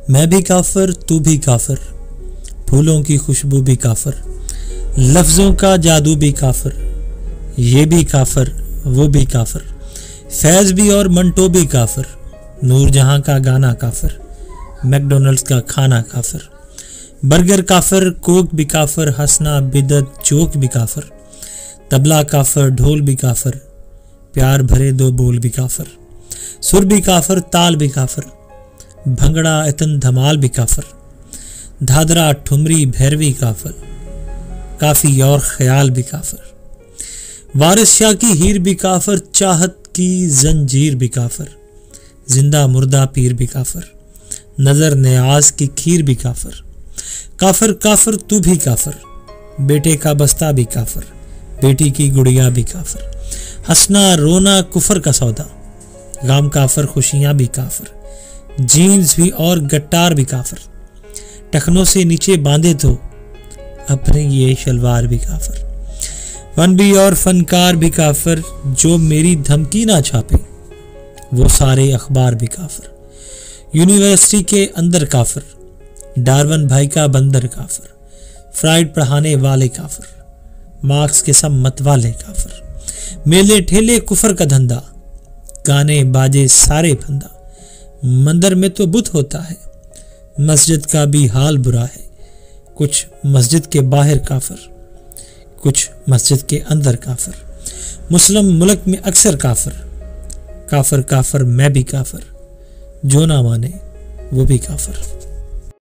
میں بھی کافر تو بھی کافر، پھولوں کی خوشبو بھی کافر، لفظوں کا جادو بھی کافر، یہ بھی کافر وہ بھی کافر، فیض بھی اور منٹو بھی کافر، نور جہاں کا گانا کافر، میک ڈونلڈس کا کھانا کافر، برگر کافر، کوک بھی کافر، ہنسنا بدعت جوک بھی کافر، طبلہ کافر، ڈھول بھی کافر، پیار بھرے دو بول بھی کافر، سر بھی کافر، تال بھی کافر، بھنگڑا اتن دھمال بھی کافر، دھادرا ٹھمری بھیروی کافر، کافی اور خیال بھی کافر، وارث شاہ کی ہیر بھی کافر، چاہت کی زنجیر بھی کافر، زندہ مردہ پیر بھی کافر، نظر نیاز کی کھیر بھی کافر، کافر کافر تو بھی کافر، بیٹے کا بستہ بھی کافر، بیٹی کی گڑیا بھی کافر، ہنسنا رونا کفر کا سودا، غم کافر خوشیاں بھی کافر، جینز بھی اور گٹار بھی کافر، ٹخنوں سے نیچے باندھے تو اپنے یہ شلوار بھی کافر، فن بھی اور فنکار بھی کافر، جو میری دھمکی نہ چھاپے وہ سارے اخبار بھی کافر، یونیورسٹی کے اندر کافر، ڈارون بھائی کا بندر کافر، فرائیڈ پڑھانے والے کافر، مارکس کے سب مت والے کافر، میلے ٹھیلے کفر کا دھندا، گانے باجے سارے پھندا، مندر میں تو بت ہوتا ہے، مسجد کا بھی حال برا ہے، کچھ مسجد کے باہر کافر، کچھ مسجد کے اندر کافر، مسلم ملک میں اکثر کافر، کافر کافر میں بھی کافر، جو نہ مانے وہ بھی کافر۔